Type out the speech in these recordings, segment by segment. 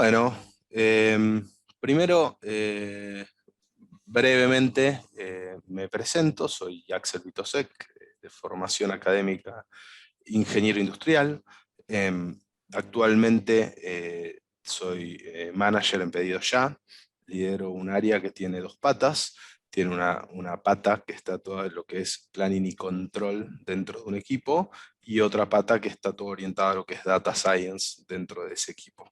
Bueno, primero, brevemente, me presento, soy Axel Vitosek, de formación académica ingeniero industrial. Actualmente soy manager en Pedido Ya, lidero un área que tiene dos patas. Tiene una pata que está todo lo que es planning y control dentro de un equipo, y otra pata que está todo orientada a lo que es data science dentro de ese equipo.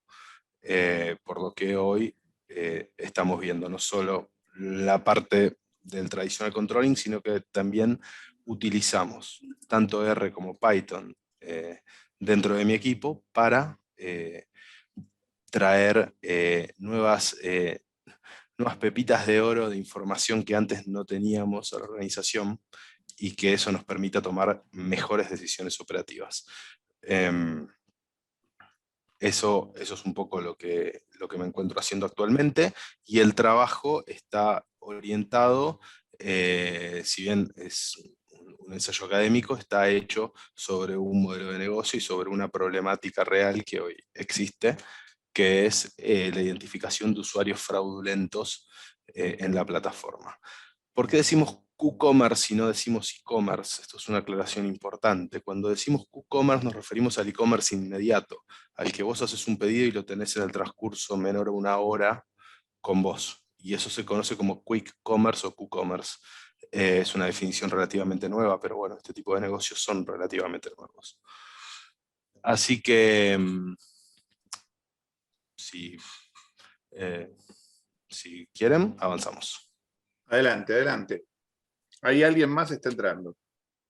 Por lo que hoy estamos viendo no solo la parte del traditional controlling, sino que también utilizamos tanto R como Python dentro de mi equipo para traer nuevas pepitas de oro de información que antes no teníamos a la organización, y que eso nos permita tomar mejores decisiones operativas. Eso es un poco lo que me encuentro haciendo actualmente, y el trabajo está orientado, si bien es un ensayo académico, está hecho sobre un modelo de negocio y sobre una problemática real que hoy existe, que es la identificación de usuarios fraudulentos en la plataforma. ¿Por qué decimos QCommerce y no decimos e-commerce? Esto es una aclaración importante. Cuando decimos QCommerce nos referimos al e-commerce inmediato, al que vos haces un pedido y lo tenés en el transcurso menor a una hora con vos. Y eso se conoce como Quick Commerce o QCommerce. Es una definición relativamente nueva, pero bueno, este tipo de negocios son relativamente nuevos. Así que, si, eh, si quieren, avanzamos. Adelante, adelante. Hay alguien más que está entrando,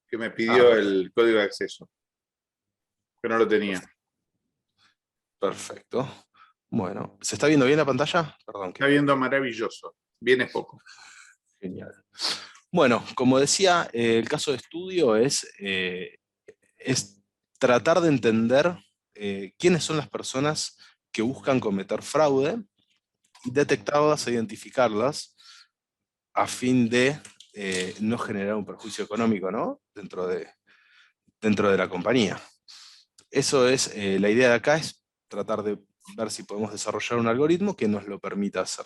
que me pidió Perfecto. el código de acceso, que no lo tenía. Perfecto. Bueno, ¿se está viendo bien la pantalla? Perdón, Está viendo maravilloso. Bien es poco. genial. Bueno, como decía, el caso de estudio es tratar de entender quiénes son las personas que buscan cometer fraude, y detectarlas e identificarlas a fin de no generar un perjuicio económico, ¿no? Dentro de la compañía. Eso es, la idea de acá es tratar de ver si podemos desarrollar un algoritmo que nos lo permita hacer.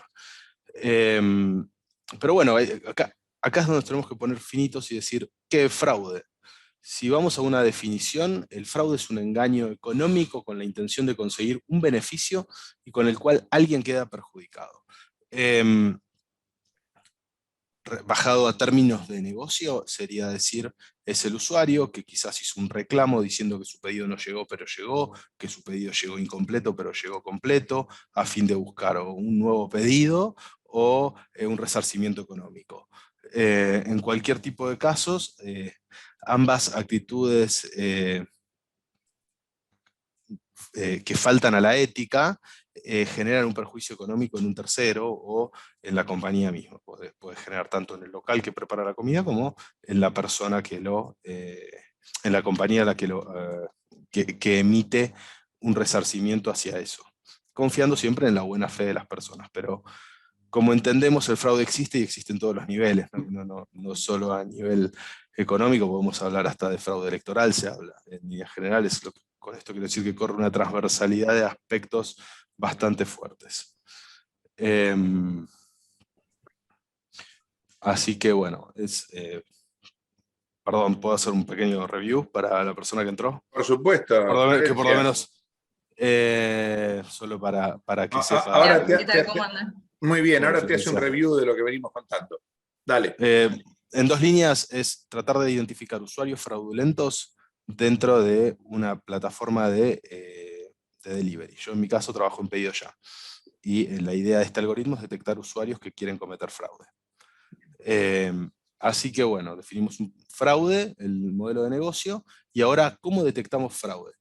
Pero bueno, acá es donde tenemos que poner finitos y decir, ¿qué es fraude? Si vamos a una definición, el fraude es un engaño económico con la intención de conseguir un beneficio y con el cual alguien queda perjudicado. Bajado a términos de negocio, sería decir, es el usuario que quizás hizo un reclamo diciendo que su pedido no llegó, pero llegó, que su pedido llegó incompleto, pero llegó completo, a fin de buscar o un nuevo pedido o un resarcimiento económico. En cualquier tipo de casos, ambas actitudes que faltan a la ética generan un perjuicio económico en un tercero o en la compañía misma. Puede generar tanto en el local que prepara la comida como en la persona en la compañía que emite un resarcimiento hacia eso, confiando siempre en la buena fe de las personas. Pero como entendemos, el fraude existe y existe en todos los niveles, no solo a nivel económico. Podemos hablar hasta de fraude electoral, se habla en líneas generales. Con esto quiero decir que corre una transversalidad de aspectos bastante fuertes. Así que bueno, perdón, ¿puedo hacer un pequeño review para la persona que entró? Por supuesto, Que por lo Florencia. menos, solo para que sepa. Ahora Hola, ¿qué tal? ¿Cómo andan? muy bien, Hola, ahora te hace un Florencia. review de lo que venimos contando. Dale. En dos líneas es tratar de identificar usuarios fraudulentos dentro de una plataforma de delivery. Yo en mi caso trabajo en Pedido Ya. Y la idea de este algoritmo es detectar usuarios que quieren cometer fraude. Eh, Así que bueno, definimos un fraude, el modelo de negocio, y ahora, ¿cómo detectamos fraude?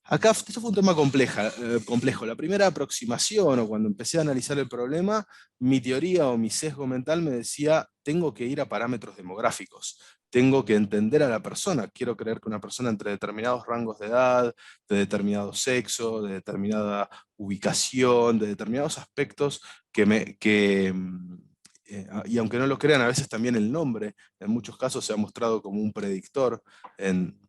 Acá esto fue un tema complejo. La primera aproximación, o cuando empecé a analizar el problema, mi teoría o mi sesgo mental me decía, tengo que ir a parámetros demográficos, tengo que entender a la persona. Quiero creer que una persona entre determinados rangos de edad, de determinado sexo, de determinada ubicación, de determinados aspectos y aunque no lo crean, a veces también el nombre, en muchos casos se ha mostrado como un predictor en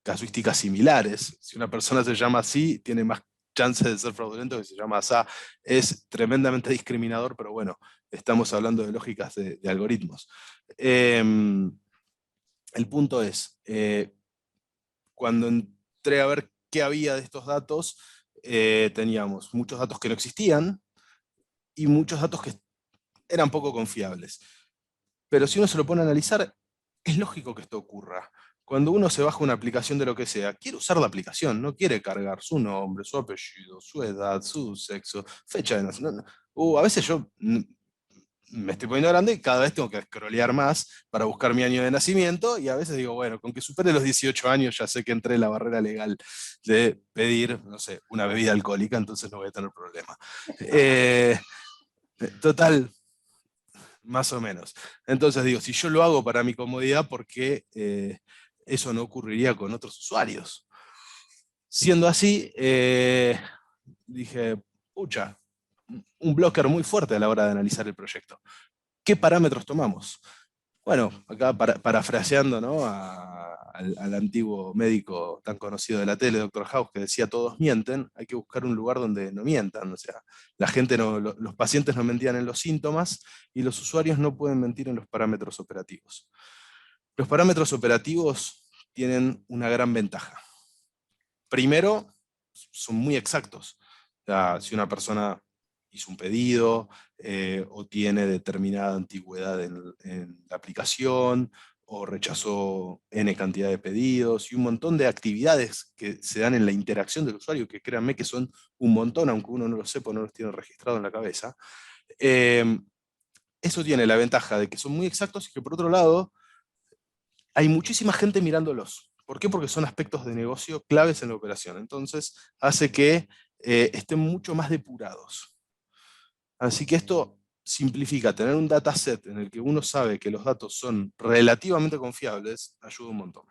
casuísticas similares. Si una persona se llama así, tiene más chance de ser fraudulento, que se llama ASA, es tremendamente discriminador, pero bueno, estamos hablando de lógicas de algoritmos. El punto es, cuando entré a ver qué había de estos datos, teníamos muchos datos que no existían y muchos datos que eran poco confiables. Pero si uno se lo pone a analizar, es lógico que esto ocurra. Cuando uno se baja una aplicación de lo que sea, quiere usar la aplicación, no quiere cargar su nombre, su apellido, su edad, su sexo, fecha de nacimiento. A veces yo me estoy poniendo grande y cada vez tengo que scrollear más para buscar mi año de nacimiento, y a veces digo, bueno, con que supere los 18 años ya sé que entré en la barrera legal de pedir, no sé, una bebida alcohólica, entonces no voy a tener problema. Total, más o menos. Entonces digo, si yo lo hago para mi comodidad, ¿por qué eso no ocurriría con otros usuarios? Siendo así, dije, pucha, un blocker muy fuerte a la hora de analizar el proyecto. ¿Qué parámetros tomamos? Bueno, acá parafraseando, ¿no? Al antiguo médico tan conocido de la tele, Doctor House, que decía todos mienten, hay que buscar un lugar donde no mientan. O sea, la gente los pacientes no mentían en los síntomas y los usuarios no pueden mentir en los parámetros operativos. Los parámetros operativos tienen una gran ventaja. Primero, son muy exactos. O sea, si una persona hizo un pedido o tiene determinada antigüedad en la aplicación o rechazó N cantidad de pedidos y un montón de actividades que se dan en la interacción del usuario, que créanme que son un montón, aunque uno no lo sepa o no los tiene registrado en la cabeza. Eso tiene la ventaja de que son muy exactos y que por otro lado hay muchísima gente mirándolos. ¿Por qué? Porque son aspectos de negocio claves en la operación. Entonces hace que estén mucho más depurados. Así que esto simplifica. Tener un dataset en el que uno sabe que los datos son relativamente confiables, ayuda un montón.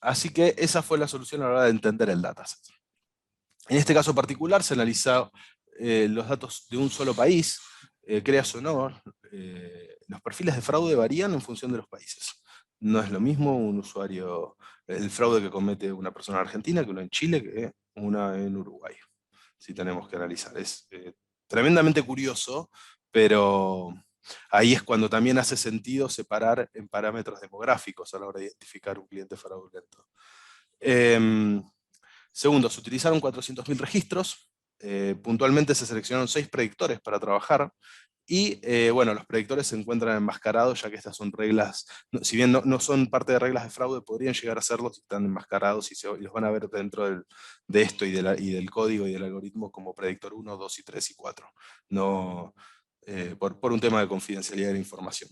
Así que esa fue la solución a la hora de entender el dataset. En este caso particular se analizó los datos de un solo país, creas o no, los perfiles de fraude varían en función de los países. No es lo mismo un usuario, el fraude que comete una persona en Argentina que uno en Chile que una en Uruguay. Si tenemos que analizar. Es tremendamente curioso, pero ahí es cuando también hace sentido separar en parámetros demográficos a la hora de identificar un cliente fraudulento. Segundo, se utilizaron 400.000 registros, puntualmente se seleccionaron 6 predictores para trabajar, y bueno, los predictores se encuentran enmascarados, ya que estas son reglas, si bien no son parte de reglas de fraude, podrían llegar a serlo si están enmascarados y los van a ver dentro de esto y del código y del algoritmo como predictor 1, 2 y 3 y 4, no, por un tema de confidencialidad de la información.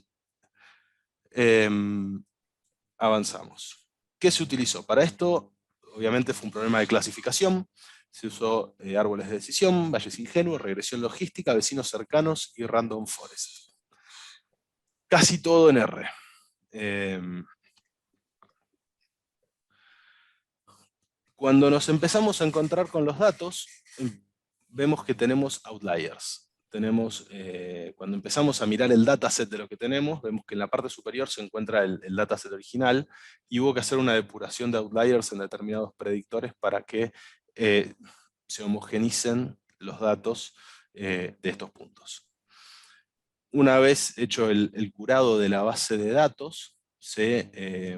Avanzamos. ¿Qué se utilizó? Para esto, obviamente fue un problema de clasificación. Se usó árboles de decisión, valles ingenuos, regresión logística, vecinos cercanos y random forest. Casi todo en R. Cuando nos empezamos a encontrar con los datos, vemos que tenemos outliers. Cuando empezamos a mirar el dataset de lo que tenemos, vemos que en la parte superior se encuentra el dataset original y hubo que hacer una depuración de outliers en determinados predictores para que se homogenicen los datos de estos puntos. Una vez hecho el curado de la base de datos, se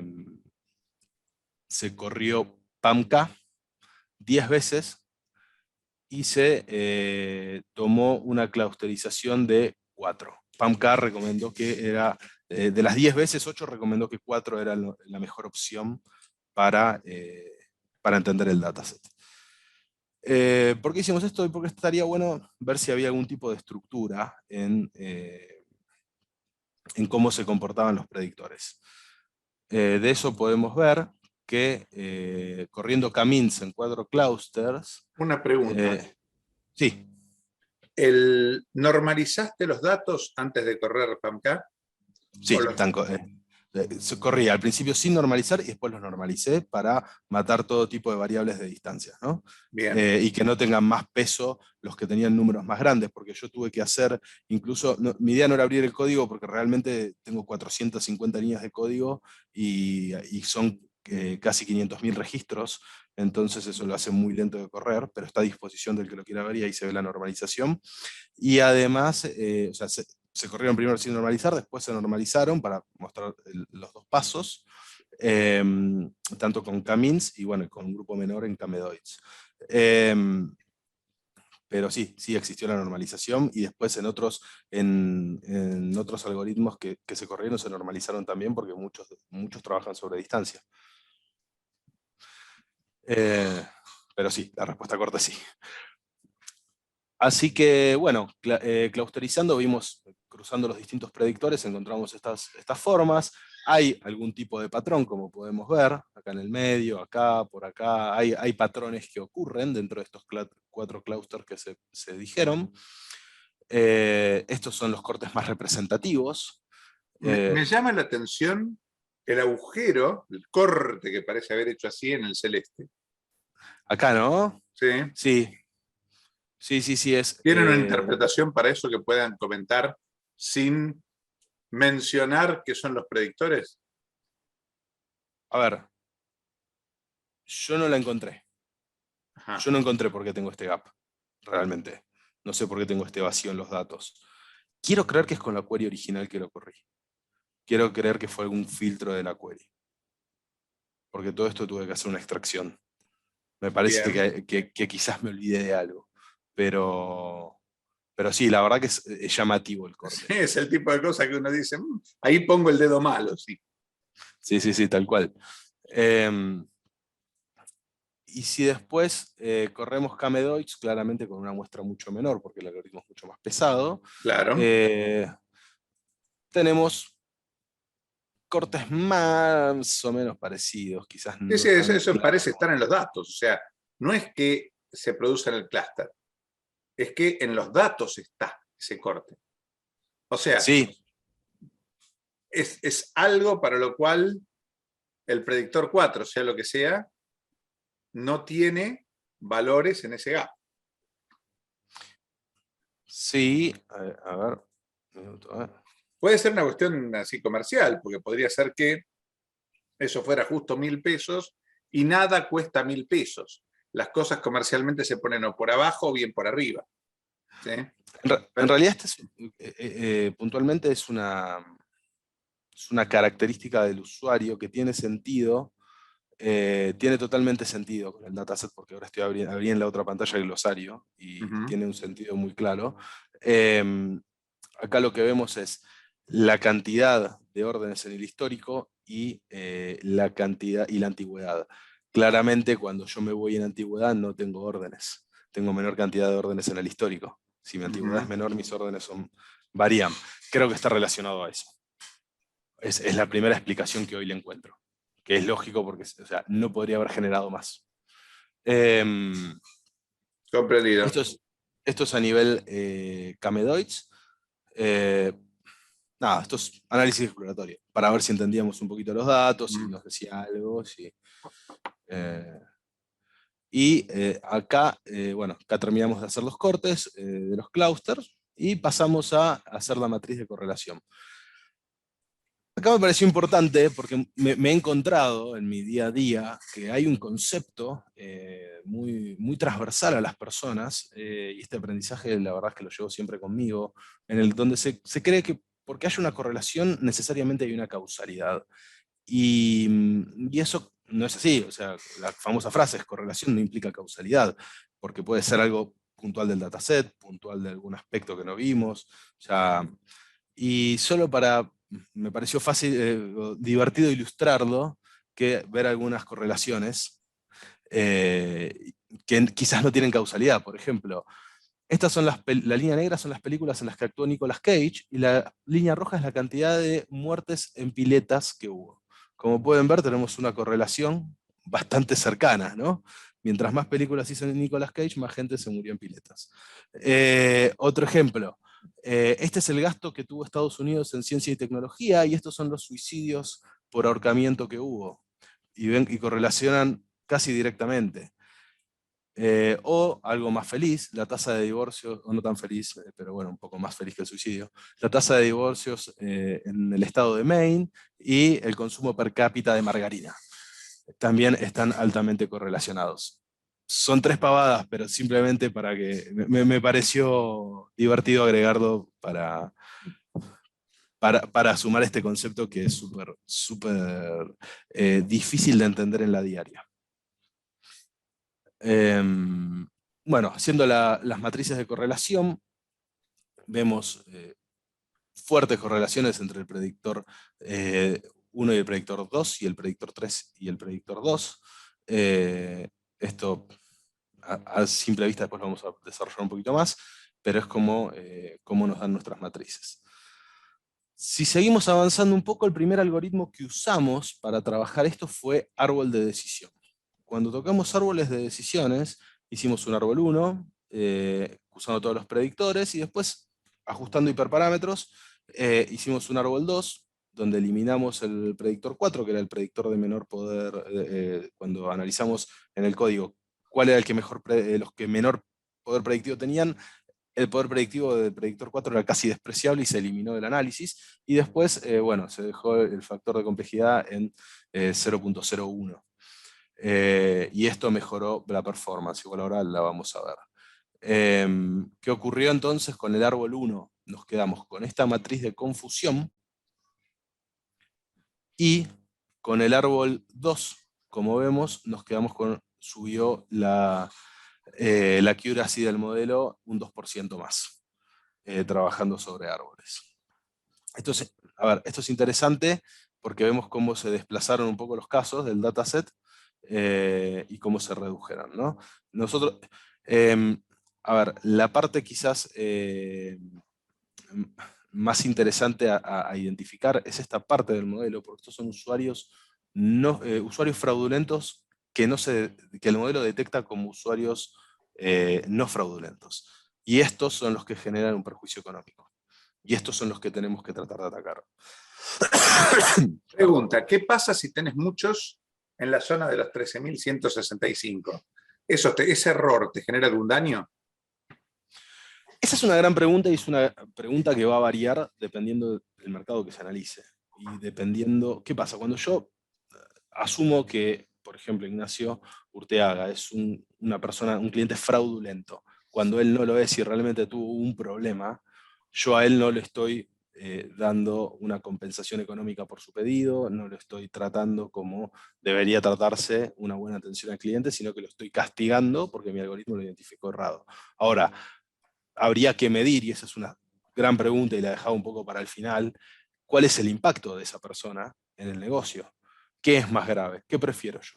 corrió PAMK 10 veces y se tomó una clusterización de 4. PAMK recomendó que era, de las 10 veces, 8 recomendó que 4 era la mejor opción para entender el dataset. ¿Por qué hicimos esto? Y porque estaría bueno ver si había algún tipo de estructura en cómo se comportaban los predictores. De eso podemos ver que corriendo camins en 4 clusters. Una pregunta. Sí. ¿Normalizaste los datos antes de correr PAMK? Sí, se corría al principio sin normalizar y después los normalicé para matar todo tipo de variables de distancia, ¿no? Bien. Y que no tengan más peso los que tenían números más grandes, porque yo tuve que hacer, incluso, mi idea no era abrir el código porque realmente tengo 450 líneas de código y son casi 500.000 registros, entonces eso lo hace muy lento de correr, pero está a disposición del que lo quiera ver y ahí se ve la normalización. Y además, o sea, se corrieron primero sin normalizar, después se normalizaron para mostrar los dos pasos, eh, tanto con K-means y bueno, con un grupo menor en K-medoids. Pero sí, sí existió la normalización y después en otros algoritmos que se corrieron se normalizaron también porque muchos trabajan sobre distancia. Pero sí, la respuesta corta es sí. Así que, bueno, clausterizando, vimos, cruzando los distintos predictores, encontramos estas formas. Hay algún tipo de patrón, como podemos ver, acá en el medio, acá, por acá. Hay patrones que ocurren dentro de estos 4 clústeres que se dijeron. Estos son los cortes más representativos. Me llama la atención el agujero, el corte que parece haber hecho así en el celeste. Acá, ¿no? ¿Sí? Sí. Sí, sí, sí, ¿Tienen una interpretación para eso que puedan comentar sin mencionar qué son los predictores? A ver, yo no la encontré. Ajá. Yo no encontré por qué tengo este gap, realmente. No sé por qué tengo este vacío en los datos. Quiero creer que es con la query original que lo corrí. Quiero creer que fue algún filtro de la query. Porque todo esto tuve que hacer una extracción. Me parece que quizás me olvidé de algo. Pero sí, la verdad que es llamativo el corte. Sí, es el tipo de cosa que uno dice, ahí pongo el dedo malo, sí. Sí, sí, sí, tal cual. Y si después corremos K-medoids, claramente con una muestra mucho menor, porque el algoritmo es mucho más pesado, Claro. tenemos cortes más o menos parecidos, quizás no tan Eso parece claros. estar en los datos. O sea, no es que se produce en el clúster, es que en los datos está ese corte. O sea, Sí, es algo para lo cual el predictor 4, sea lo que sea, no tiene valores en ese gap. sí, a ver, un minuto, a ver. Puede ser una cuestión así comercial, porque podría ser que eso fuera justo 1.000 pesos y nada cuesta 1.000 pesos. Las cosas comercialmente se ponen o por abajo o bien por arriba. ¿Sí? En realidad, puntualmente es una característica del usuario que tiene sentido, tiene totalmente sentido con el dataset, porque ahora estoy abrí en la otra pantalla el glosario y tiene un sentido muy claro. Acá lo que vemos es la cantidad de órdenes en el histórico y la cantidad y la antigüedad. Claramente, cuando yo me voy en antigüedad no tengo órdenes, tengo menor cantidad de órdenes en el histórico. Si mi antigüedad es menor, mis órdenes varían. Creo que está relacionado a eso. Es la primera explicación que hoy le encuentro, que es lógico porque, o sea, no podría haber generado más. Comprendido. Esto es a nivel K-medoids. Nada, esto es análisis exploratorio, para ver si entendíamos un poquito los datos, si nos decía algo. Acá, bueno, acá terminamos de hacer los cortes de los clústeres y pasamos a hacer la matriz de correlación. Acá me pareció importante porque me he encontrado en mi día a día que hay un concepto muy transversal a las personas, y este aprendizaje la verdad es que lo llevo siempre conmigo, donde se cree que porque hay una correlación necesariamente hay una causalidad. Y eso no es así, o sea, la famosa frase es correlación no implica causalidad, porque puede ser algo puntual del dataset, puntual de algún aspecto que no vimos, o sea, y solo me pareció fácil, divertido ilustrarlo, que ver algunas correlaciones que quizás no tienen causalidad. Por ejemplo, estas son la línea negra son las películas en las que actuó Nicolas Cage y la línea roja es la cantidad de muertes en piletas que hubo. Como pueden ver, tenemos una correlación bastante cercana, ¿no? Mientras más películas hizo Nicolas Cage, más gente se murió en piletas. Otro ejemplo, este es el gasto que tuvo Estados Unidos en ciencia y tecnología y estos son los suicidios por ahorcamiento que hubo. Y correlacionan casi directamente. O algo más feliz, la tasa de divorcios, o no tan feliz, pero bueno, un poco más feliz que el suicidio, la tasa de divorcios en el estado de Maine y el consumo per cápita de margarina. también están altamente correlacionados. Son tres pavadas, pero simplemente para que me pareció divertido agregarlo para sumar este concepto que es súper difícil de entender en la diaria. Bueno, haciendo las matrices de correlación, vemos fuertes correlaciones entre el predictor 1 y el predictor 2, y el predictor 3 y el predictor 2. Esto a simple vista después lo vamos a desarrollar un poquito más, pero es como nos dan nuestras matrices. Si seguimos avanzando un poco, el primer algoritmo que usamos para trabajar esto fue árbol de decisión. Cuando tocamos árboles de decisiones, hicimos un árbol 1, usando todos los predictores, y después, ajustando hiperparámetros, hicimos un árbol 2, donde eliminamos el predictor 4, que era el predictor de menor poder, cuando analizamos en el código cuál era el que los que menor poder predictivo tenían. El poder predictivo del predictor 4 era casi despreciable y se eliminó del análisis. Y después, bueno, se dejó el factor de complejidad en 0.01. Y esto mejoró la performance, igual ahora la vamos a ver. ¿Qué ocurrió entonces con el árbol 1? Nos quedamos con esta matriz de confusión, y con el árbol 2, como vemos, nos quedamos con, subió la accuracy del modelo un 2% más, trabajando sobre árboles. Entonces, a ver, esto es interesante porque vemos cómo se desplazaron un poco los casos del dataset y cómo se redujeron, ¿no? Nosotros, a ver, la parte quizás más interesante a identificar es esta parte del modelo, porque estos son usuarios, usuarios fraudulentos que el modelo detecta como usuarios no fraudulentos. Y estos son los que generan un perjuicio económico. Y estos son los que tenemos que tratar de atacar. Pregunta, ¿qué pasa si tenés muchos en la zona de los 13.165? ¿Ese error te genera algún daño? Esa es una gran pregunta, y es una pregunta que va a variar dependiendo del mercado que se analice. Y dependiendo, ¿qué pasa? Cuando yo asumo que, por ejemplo, Ignacio Urteaga es una persona, un cliente fraudulento, cuando él no lo es y realmente tuvo un problema, yo a él no le estoy dando una compensación económica por su pedido, no lo estoy tratando como debería tratarse una buena atención al cliente, sino que lo estoy castigando porque mi algoritmo lo identificó errado. Ahora, habría que medir, y esa es una gran pregunta y la he dejado un poco para el final, ¿cuál es el impacto de esa persona en el negocio? ¿Qué es más grave? ¿Qué prefiero yo?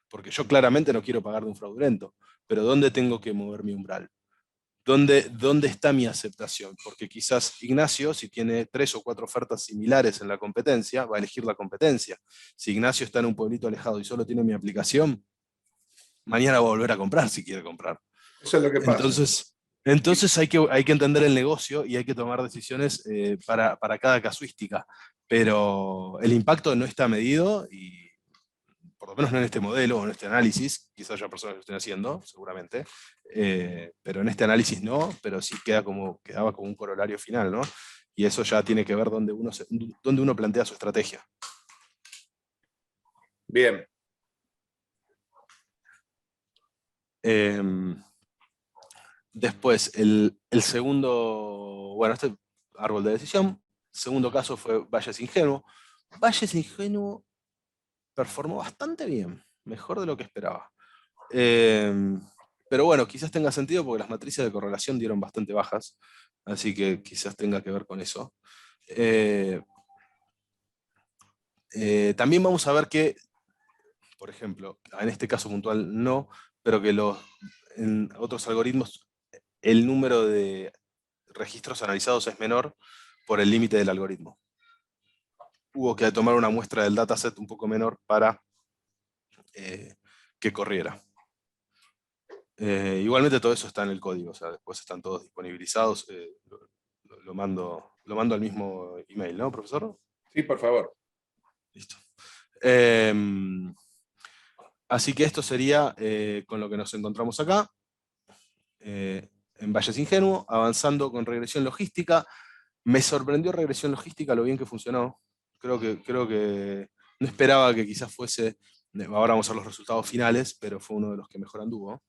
Porque yo claramente no quiero pagar de un fraudulento, pero ¿dónde tengo que mover mi umbral? ¿Dónde está mi aceptación? Porque quizás Ignacio, si tiene 3 o 4 ofertas similares en la competencia, va a elegir la competencia. Si Ignacio está en un pueblito alejado y solo tiene mi aplicación, mañana va a volver a comprar si quiere comprar. Eso es lo que pasa. Entonces hay que entender el negocio y hay que tomar decisiones para cada casuística. Pero el impacto no está medido, y por lo menos no en este modelo o en este análisis. Quizás haya personas que lo estén haciendo, seguramente, pero en este análisis no, pero sí quedaba como un corolario final, ¿no? Y eso ya tiene que ver dónde uno plantea su estrategia. Bien. Después, el segundo, bueno, este árbol de decisión. Segundo caso fue Valles Ingenuo. Valles Ingenuo performó bastante bien, mejor de lo que esperaba. Pero bueno, quizás tenga sentido porque las matrices de correlación dieron bastante bajas, así que quizás tenga que ver con eso. También vamos a ver que, por ejemplo, en este caso puntual no, pero que en otros algoritmos el número de registros analizados es menor por el límite del algoritmo. Hubo que tomar una muestra del dataset un poco menor para que corriera. Igualmente todo eso está en el código, o sea, después están todos disponibilizados. Lo mando al mismo email, ¿no, profesor? Sí, por favor. Listo. Así que esto sería con lo que nos encontramos acá, en Valles Ingenuo, avanzando con regresión logística. Me sorprendió regresión logística lo bien que funcionó. Creo que no esperaba que quizás fuese Ahora vamos a ver los resultados finales, pero fue uno de los que mejor anduvo.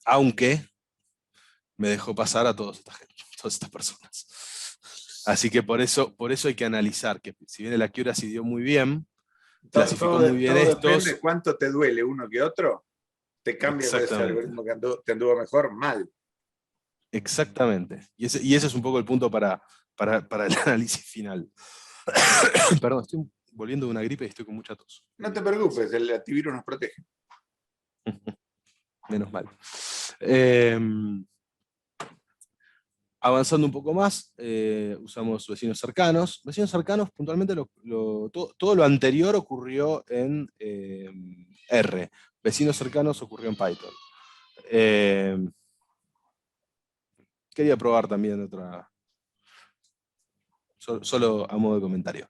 Aunque me dejó pasar a todas estas personas. Así que por eso hay que analizar que si bien el accuracy dio muy bien, clasificó muy bien Todo depende de estos. cuánto te duele uno que otro. Te cambia con ese Exactamente, algoritmo que te anduvo mejor, mal. exactamente. Y ese es un poco el punto para el análisis final. Perdón, estoy volviendo de una gripe y estoy con mucha tos. No te preocupes, el antivirus nos protege. Menos mal. Avanzando un poco más, usamos vecinos cercanos. Vecinos cercanos, puntualmente, todo lo anterior ocurrió en R. Vecinos cercanos ocurrió en Python. Quería probar también otra, solo a modo de comentario,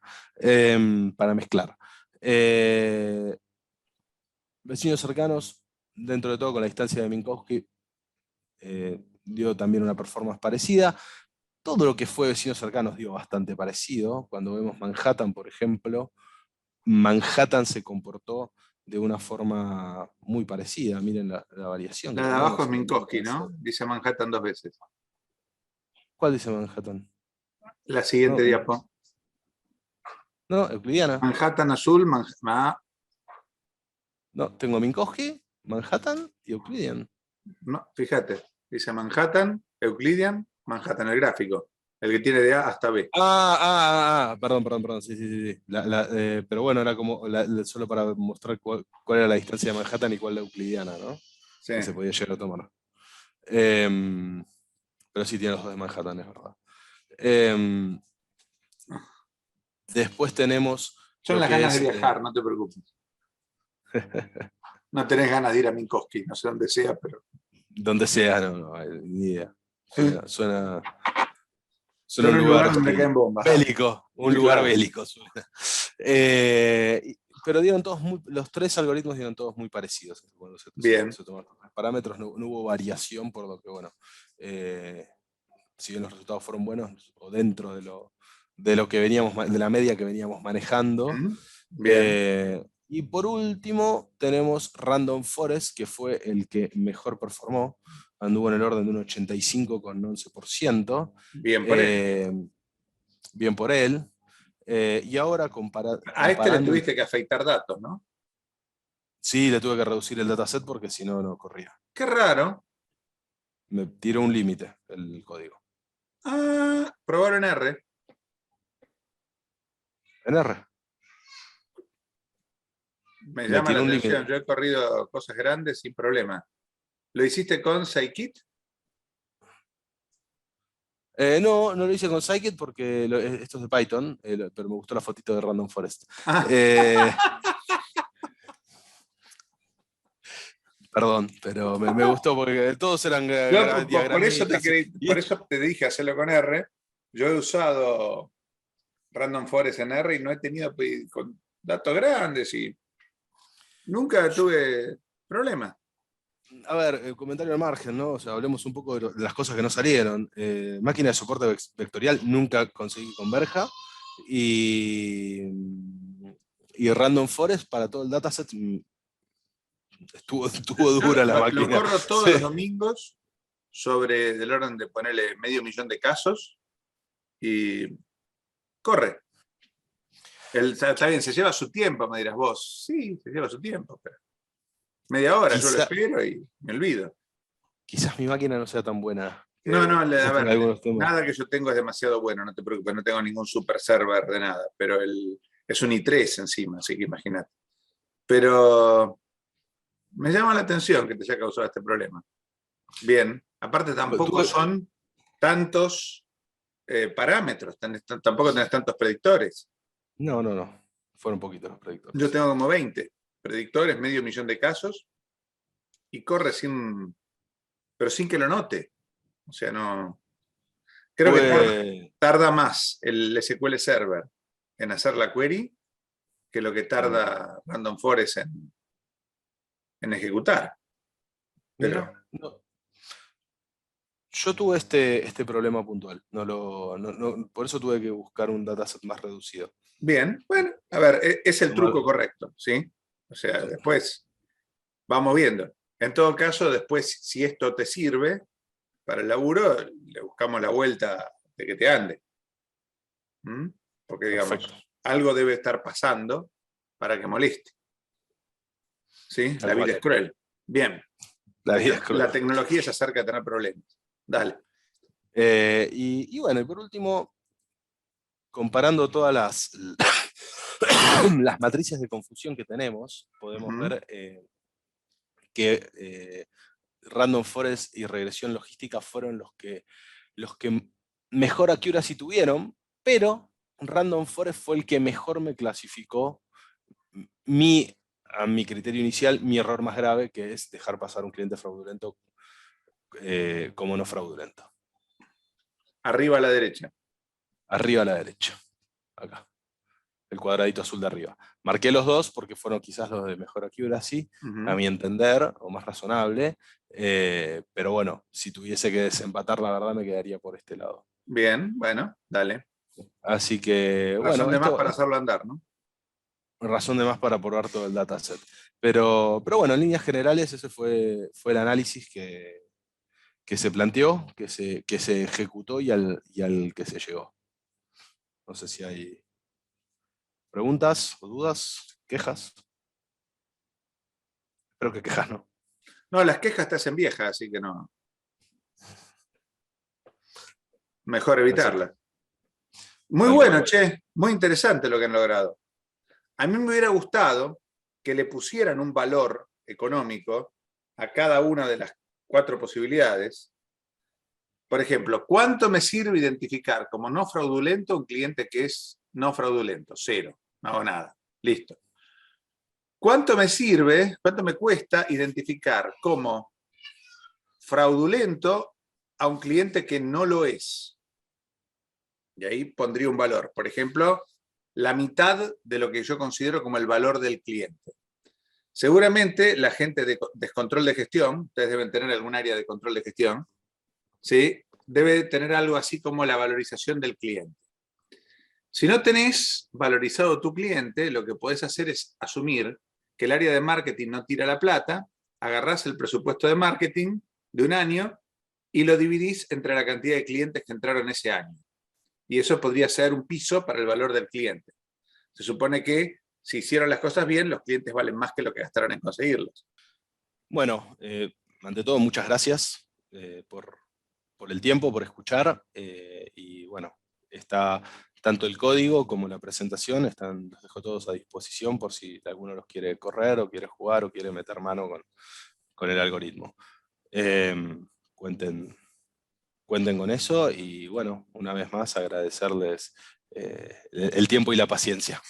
para mezclar. Vecinos cercanos, dentro de todo, con la distancia de Minkowski, dio también una performance parecida. Todo lo que fue vecinos cercanos dio bastante parecido. Cuando vemos Manhattan, por ejemplo, Manhattan se comportó de una forma muy parecida. Miren la variación que La de abajo tenemos es en el Minkowski, dataset. ¿no? Dice Manhattan 2 veces. ¿Cuál dice Manhattan? La siguiente No, diapo. no, euclidiana. Manhattan azul, No, tengo Minkowski, Manhattan y Euclidean. no, fíjate, dice Manhattan, Euclidean, Manhattan, el gráfico, el que tiene de A hasta B. Perdón, sí, sí, sí. Sí. Pero bueno, era como solo para mostrar cuál era la distancia de Manhattan y cuál la euclidiana, ¿no? Sí. Que se podía llegar a tomar. Em, pero sí tiene los dos de Manhattan, es verdad. Em, Después tenemos Son lo las que ganas de es viajar, no te preocupes. No tenés ganas de ir a Minkowski, no sé dónde sea, pero. donde sea, no, ni idea. Suena un Son un lugar lugar donde hostil. caen bombas. Bélico, un Sí, lugar claro. bélico suena. Pero dieron todos los tres algoritmos dieron todos muy parecidos cuando Bien. se tomaron los parámetros, no hubo variación, por lo que, bueno, si bien los resultados fueron buenos o dentro de lo que veníamos, de la media que veníamos manejando. Bien. Y por último tenemos Random Forest, que fue el que mejor performó, anduvo en el orden de un 85,11%. Bien por él. Eh, Bien por él. Y ahora A este le comparando, tuviste que afeitar datos, ¿no? sí, le tuve que reducir el dataset porque si no, no corría. Qué raro. Me tiró un límite el código. Probaron R. En R. Me Me llama la tiró un atención. límite. Yo he corrido cosas grandes sin problema. ¿Lo hiciste con Scikit? No lo hice con Scikit porque esto es de Python, pero me gustó la fotito de Random Forest. Ah, Eh, Perdón, pero me gustó porque todos eran por eso diagramitas. por eso te dije hacerlo con R. Yo he usado Random Forest en R y no he tenido con datos grandes y nunca tuve problemas. A ver, comentario al margen, ¿no? O sea, hablemos un poco de las cosas que no salieron. Máquina de soporte vectorial nunca conseguí con Verja. Y, y Random Forest para todo el dataset estuvo Yo dura la lo máquina. corro todos Sí. los domingos sobre del orden de ponerle 500.000 de casos y corre. Está bien, se lleva su tiempo, me dirás vos. Sí, se lleva su tiempo, pero media hora yo lo espero y me olvido. Quizás mi máquina no sea tan buena. No, a Quizás tenga ver, algunos temas. nada que yo tengo es demasiado bueno, no te preocupes, no tengo ningún super server de nada, pero es un i3 encima, así que imagínate. Pero me llama la atención que te haya causado este problema. Bien, aparte tampoco son tantos parámetros, tampoco tenés tantos predictores. No. Fueron poquitos los Yo predictores. tengo como 20 predictores, 500.000 de casos, y corre pero sin que lo note. O sea, no. Creo que tarda más el SQL Server en hacer la query que lo que tarda Random Forest en ejecutar. Mira, Pero no. Yo tuve este problema puntual. Por eso tuve que buscar un dataset más reducido. bien, bueno, A ver, es el truco correcto, ¿sí? O sea, después vamos viendo. En todo caso, después, si esto te sirve para el laburo, le buscamos la vuelta de que te ande. ¿Mm? Porque, digamos, Perfecto. algo debe estar pasando para que moleste. ¿Sí? La vida es cruel. Bien. La vida es cruel. La tecnología se acerca a tener problemas. Dale. Y bueno, y por último, comparando todas las matrices de confusión que tenemos, podemos ver que Random Forest y regresión logística fueron los que mejor accuracy tuvieron, pero Random Forest fue el que mejor me clasificó a mi criterio inicial, mi error más grave, que es dejar pasar un cliente fraudulento como no fraudulento. Arriba a la derecha. Arriba a la derecha. Acá. El cuadradito azul de arriba. Marqué los dos porque fueron quizás los de mejor accuracy, a mi entender, o más razonable. Pero bueno, si tuviese que desempatar, la verdad me quedaría por este lado. Bien, bueno, dale. Así que, Razón bueno, de más para hacerlo andar, ¿no? Razón de más para probar todo el dataset. Pero bueno, en líneas generales ese fue el análisis que se planteó, que se ejecutó y al que se llegó. No sé si hay preguntas o dudas, quejas. Espero que quejas no. No, las quejas te hacen viejas, así que no. Mejor evitarlas. Muy bueno, che. Muy interesante lo que han logrado. A mí me hubiera gustado que le pusieran un valor económico a cada una de las 4 posibilidades. Por ejemplo, ¿cuánto me sirve identificar como no fraudulento un cliente que es no fraudulento? 0. No hago nada. Listo. ¿Cuánto me sirve, cuánto me cuesta identificar como fraudulento a un cliente que no lo es? Y ahí pondría un valor. Por ejemplo, la mitad de lo que yo considero como el valor del cliente. Seguramente la gente de control de gestión, ustedes deben tener algún área de control de gestión, ¿sí? Debe tener algo así como la valorización del cliente. Si no tenés valorizado tu cliente, lo que podés hacer es asumir que el área de marketing no tira la plata, agarrás el presupuesto de marketing de un año y lo dividís entre la cantidad de clientes que entraron ese año. Y eso podría ser un piso para el valor del cliente. Se supone que si hicieron las cosas bien, los clientes valen más que lo que gastaron en conseguirlos. Bueno, ante todo, muchas gracias por el tiempo, por escuchar. Y bueno, está tanto el código como la presentación, los dejo todos a disposición por si alguno los quiere correr o quiere jugar o quiere meter mano con el algoritmo. Cuenten con eso y bueno, una vez más agradecerles el tiempo y la paciencia.